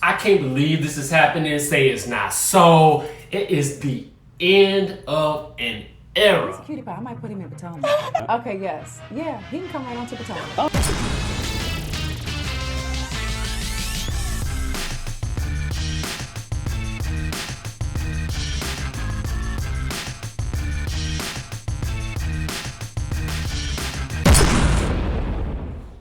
I can't believe this is happening. Say it's not so. It is the end of an era. He's a cutie pie. I might put him in Potomac. Okay, yes. Yeah, he can come right on to Potomac.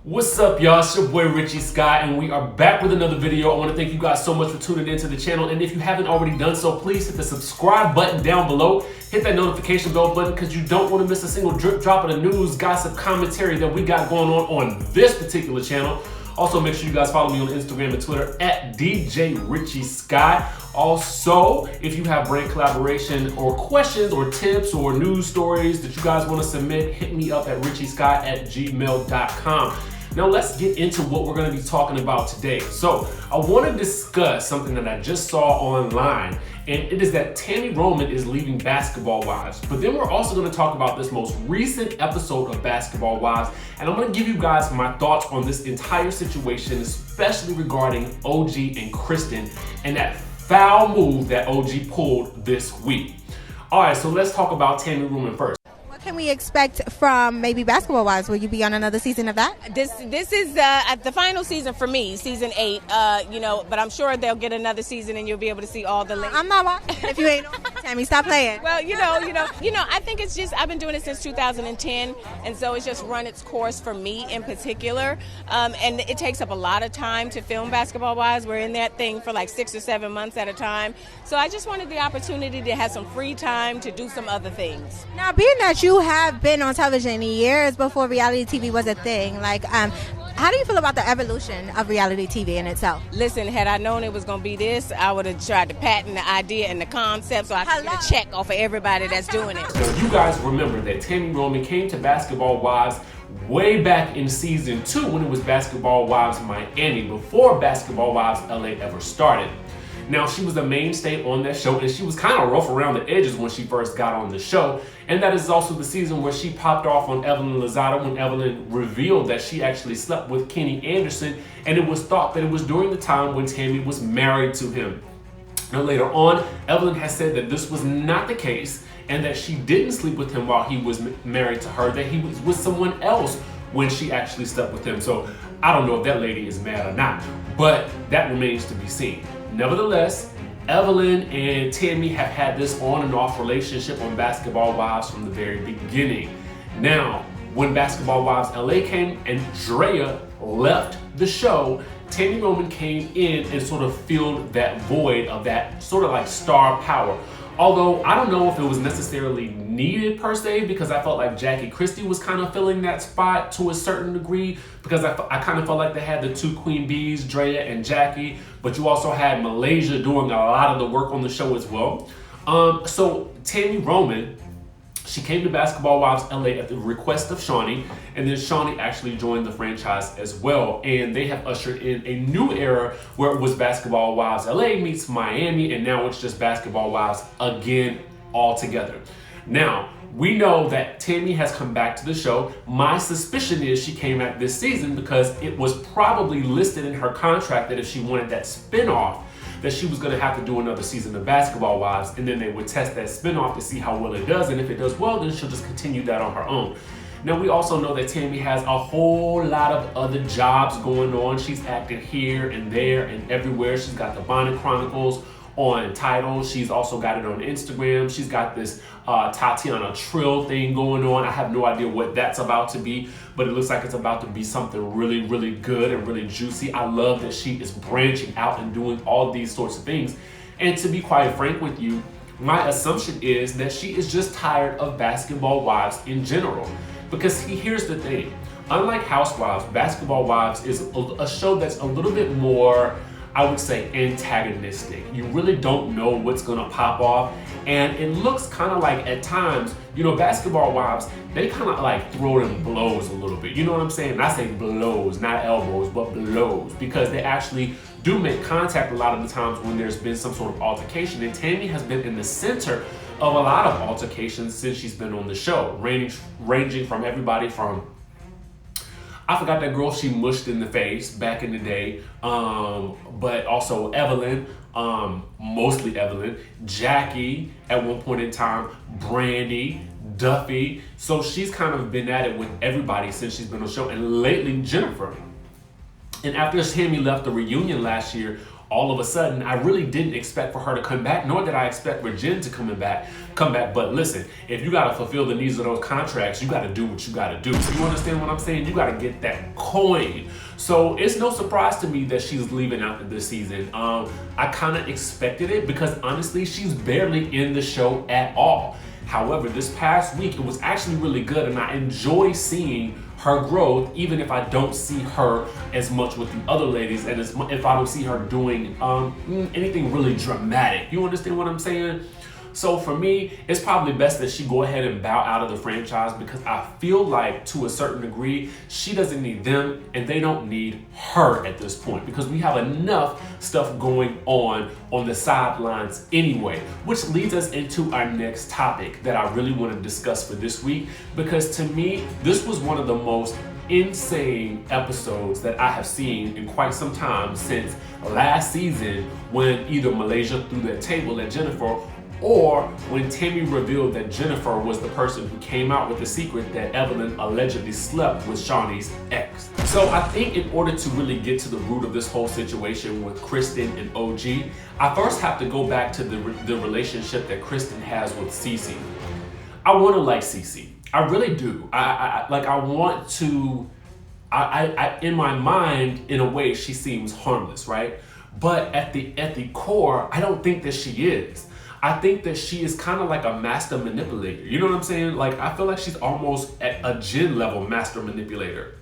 What's up, y'all? It's your boy Richie Scott, and we are back with another video. I want to thank you guys so much for tuning into the channel, and if you haven't already done so, please hit the subscribe button down below. Hit that notification bell button because you don't want to miss a single drip drop of the news, gossip, commentary that we got going on this particular channel. Also, make sure you guys follow me on Instagram and Twitter at DJ Richie Scott. Also, if you have brand collaboration or questions or tips or news stories that you guys want to submit, hit me up at richiescott@gmail.com. Now let's get into what we're going to be talking about today. So I want to discuss something that I just saw online, and it is that Tami Roman is leaving Basketball Wives. But then we're also going to talk about this most recent episode of Basketball Wives, and I'm going to give you guys my thoughts on this entire situation, especially regarding OG and Kristen and that foul move that OG pulled this week. All right, so let's talk about Tami Roman first. What can we expect from maybe Basketball Wives? Will you be on another season of that? This is the final season for me, season 8. But I'm sure they'll get another season, and you'll be able to see all the links. I'm not watching if you ain't on. Tami, stop playing. Well, I think it's just I've been doing it since 2010, and so it's just run its course for me in particular. And it takes up a lot of time to film Basketball Wives. We're in that thing for like 6 or 7 months at a time. So I just wanted the opportunity to have some free time to do some other things. Now, being that you have been on television years before reality TV was a thing, how do you feel about the evolution of reality TV in itself? Listen, had I known it was going to be this, I would have tried to patent the idea and the concept so I could get a check off of everybody that's doing it. Now, you guys remember that Tami Roman came to Basketball Wives way back in season 2 when it was Basketball Wives Miami, before Basketball Wives LA ever started. Now, she was a mainstay on that show, and she was kind of rough around the edges when she first got on the show. And that is also the season where she popped off on Evelyn Lozada when Evelyn revealed that she actually slept with Kenny Anderson, and it was thought that it was during the time when Tami was married to him. Now, later on, Evelyn has said that this was not the case, and that she didn't sleep with him while he was married to her, that he was with someone else when she actually slept with him. So I don't know if that lady is mad or not, but that remains to be seen. Nevertheless, Evelyn and Tami have had this on and off relationship on Basketball Wives from the very beginning. Now, when Basketball Wives LA came and Drea left the show, Tami Roman came in and sort of filled that void of that sort of like star power. Although I don't know if it was necessarily needed per se, because I felt like Jackie Christie was kind of filling that spot to a certain degree, because I kind of felt like they had the two queen bees, Drea and Jackie, but you also had Malaysia doing a lot of the work on the show as well. So Tami Roman, she came to Basketball Wives LA at the request of Shawnee, and then Shawnee actually joined the franchise as well. And they have ushered in a new era where it was Basketball Wives LA meets Miami, and now it's just Basketball Wives again all together. Now, we know that Tami has come back to the show. My suspicion is she came back this season because it was probably listed in her contract that if she wanted that spinoff, that she was going to have to do another season of Basketball Wives, and then they would test that spinoff to see how well it does, and if it does well, then she'll just continue that on her own. Now, we also know that Tami has a whole lot of other jobs going on. She's acted here and there and everywhere. She's got the Bonnet Chronicles on Tidal. She's also got it on Instagram. She's got this Tatiana Trill thing going on. I have no idea what that's about to be, but it looks like it's about to be something really, really good and really juicy. I love that she is branching out and doing all these sorts of things. And to be quite frank with you, my assumption is that she is just tired of Basketball Wives in general. Because here's the thing, unlike Housewives, Basketball Wives is a show that's a little bit more, I would say, antagonistic. You really don't know what's gonna pop off, and it looks kind of like at times, Basketball Wives, they kind of like throw them blows a little bit. You know what I'm saying? And I say blows, not elbows, but blows, because they actually do make contact a lot of the times when there's been some sort of altercation. And Tami has been in the center of a lot of altercations since she's been on the show, ranging from everybody from I forgot that girl she mushed in the face back in the day. But also Evelyn, mostly Evelyn, Jackie at one point in time, Brandy, Duffy. So she's kind of been at it with everybody since she's been on the show, and lately Jennifer. And after Tami left the reunion last year, all of a sudden, I really didn't expect for her to come back, nor did I expect for Jen to come back. But listen, if you gotta fulfill the needs of those contracts, you gotta do what you gotta do. So you understand what I'm saying? You gotta get that coin. So it's no surprise to me that she's leaving after this season. I kind of expected it because honestly, she's barely in the show at all. However, this past week, it was actually really good, and I enjoy seeing her growth, even if I don't see her as much with the other ladies, and if I don't see her doing anything really dramatic. You understand what I'm saying? So for me, it's probably best that she go ahead and bow out of the franchise, because I feel like to a certain degree, she doesn't need them and they don't need her at this point, because we have enough stuff going on the sidelines anyway, which leads us into our next topic that I really want to discuss for this week, because to me, this was one of the most insane episodes that I have seen in quite some time since last season, when either Malaysia threw that table at Jennifer, or when Tami revealed that Jennifer was the person who came out with the secret that Evelyn allegedly slept with Shawnee's ex. So I think in order to really get to the root of this whole situation with Kristen and OG, I first have to go back to the relationship that Kristen has with CeCe. I want to like CeCe. I really do. I want to, in my mind, in a way, she seems harmless, right? But at the core, I don't think that she is. I think that she is kind of like a master manipulator. You know what I'm saying? Like, I feel like she's almost at a Jen level master manipulator.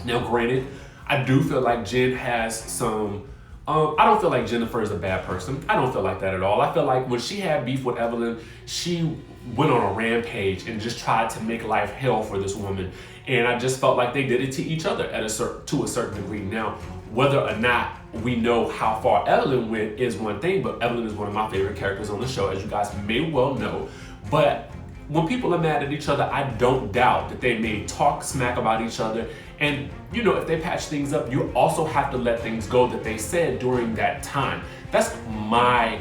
Now, granted, I do feel like Jen has some, I don't feel like Jennifer is a bad person. I don't feel like that at all. I feel like when she had beef with Evelyn, she went on a rampage and just tried to make life hell for this woman. And I just felt like they did it to each other to a certain degree. Now, whether or not we know how far Evelyn went is one thing, but Evelyn is one of my favorite characters on the show, as you guys may well know. But when people are mad at each other, I don't doubt that they may talk smack about each other. And, you know, if they patch things up, you also have to let things go that they said during that time. That's my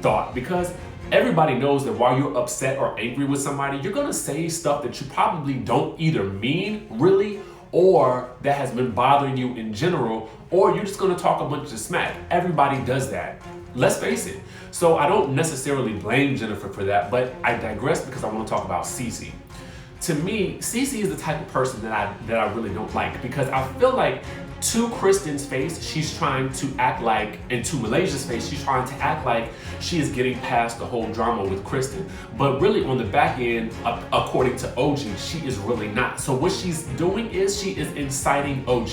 thought, because everybody knows that while you're upset or angry with somebody, you're gonna say stuff that you probably don't either mean really, or that has been bothering you in general, or you're just gonna talk a bunch of smack. Everybody does that. Let's face it. So I don't necessarily blame Jennifer for that, but I digress because I want to talk about CeCe. To me, CeCe is the type of person that I really don't like, because I feel like to Kristen's face, she's trying to act like, and to Malaysia's face, she's trying to act like she is getting past the whole drama with Kristen. But really on the back end, according to OG, she is really not. So what she's doing is she is inciting OG.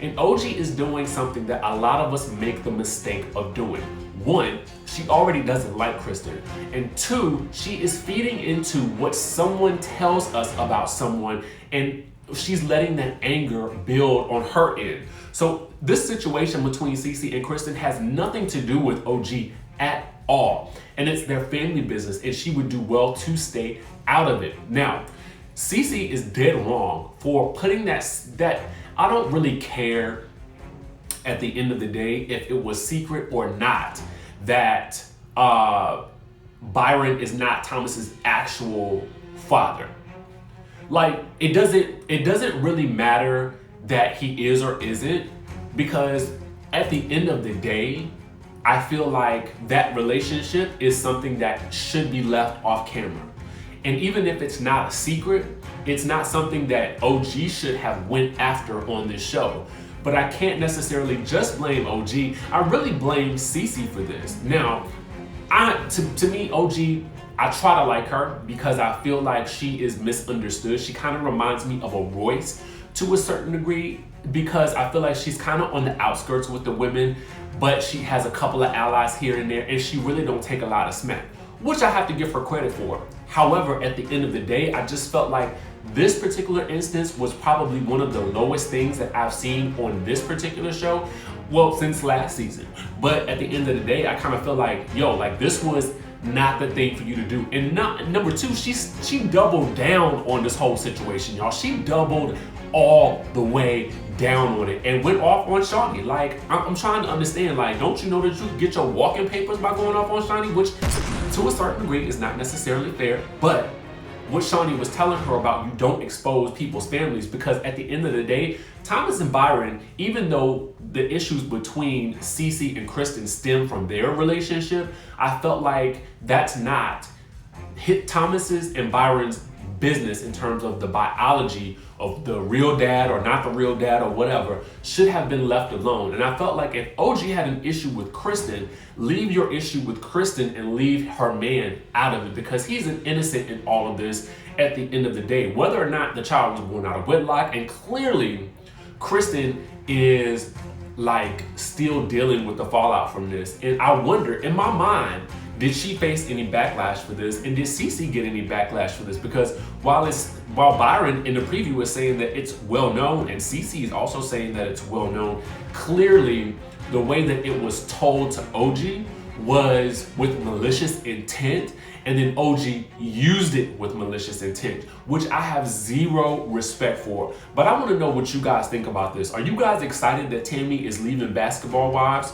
And OG is doing something that a lot of us make the mistake of doing. One, she already doesn't like Kristen. And two, she is feeding into what someone tells us about someone, and she's letting that anger build on her end. So this situation between CeCe and Kristen has nothing to do with OG at all. And it's their family business, and she would do well to stay out of it. Now, CeCe is dead wrong for putting that I don't really care at the end of the day if it was secret or not that Byron is not Thomas's actual father. Like, it doesn't really matter that he is or isn't, because at the end of the day, I feel like that relationship is something that should be left off camera. And even if it's not a secret, it's not something that OG should have went after on this show. But I can't necessarily just blame OG. I really blame CeCe for this. Now, to me, OG, I try to like her because I feel like she is misunderstood. She kind of reminds me of a Royce to a certain degree, because I feel like she's kind of on the outskirts with the women, but she has a couple of allies here and there, and she really don't take a lot of smack, which I have to give her credit for. However, at the end of the day, I just felt like this particular instance was probably one of the lowest things that I've seen on this particular show, well, since last season. But at the end of the day, I kind of feel like, yo, like this was not the thing for you to do. And number two, she doubled down on this whole situation, y'all. She doubled all the way down on it and went off on Shawty. Like, I'm trying to understand, like, don't you know that you get your walking papers by going off on Shawty, which to a certain degree is not necessarily fair, but what Shawty was telling her about, you don't expose people's families, because at the end of the day, Thomas and Byron, even though the issues between CeCe and Kristen stem from their relationship, I felt like that's not Thomas's and Byron's business in terms of the biology of the real dad or not the real dad or whatever, should have been left alone. And I felt like if OG had an issue with Kristen, leave your issue with Kristen and leave her man out of it, because he's an innocent in all of this at the end of the day, whether or not the child was born out of wedlock. And clearly Kristen is like still dealing with the fallout from this. And I wonder, in my mind, did she face any backlash for this? And did CeCe get any backlash for this? Because while Byron in the preview is saying that it's well known, and CeCe is also saying that it's well known, clearly the way that it was told to OG was with malicious intent, and then OG used it with malicious intent, which I have zero respect for. But I want to know what you guys think about this. Are you guys excited that Tami is leaving Basketball Wives?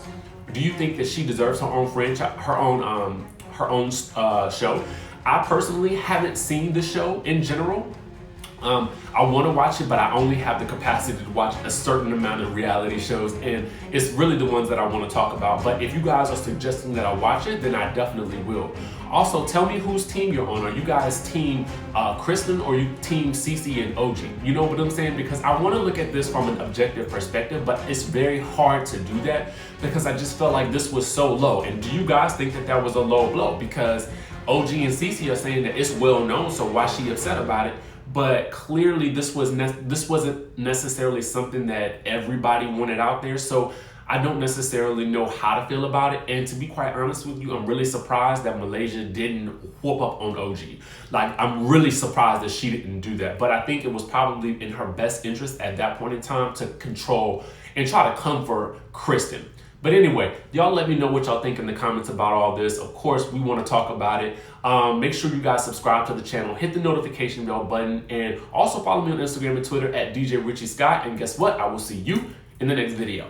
Do you think that she deserves her own franchise, her own show? I personally haven't seen the show in general. I want to watch it, but I only have the capacity to watch a certain amount of reality shows, and it's really the ones that I want to talk about. But if you guys are suggesting that I watch it, then I definitely will. Also, tell me whose team you're on. Are you guys team Kristen, or you team CeCe and OG? You know what I'm saying? Because I want to look at this from an objective perspective, but it's very hard to do that because I just felt like this was so low. And do you guys think that that was a low blow? Because OG and CeCe are saying that it's well known, so why is she upset about it? But clearly this wasn't necessarily something that everybody wanted out there, so I don't necessarily know how to feel about it. And to be quite honest with you, I'm really surprised that Malaysia didn't whoop up on OG. Like, I'm really surprised that she didn't do that. But I think it was probably in her best interest at that point in time to control and try to comfort Kristen. But anyway, y'all let me know what y'all think in the comments about all this. Of course, we want to talk about it. Make sure you guys subscribe to the channel, hit the notification bell button, and also follow me on Instagram and Twitter at DJ Richie Scott. And guess what? I will see you in the next video.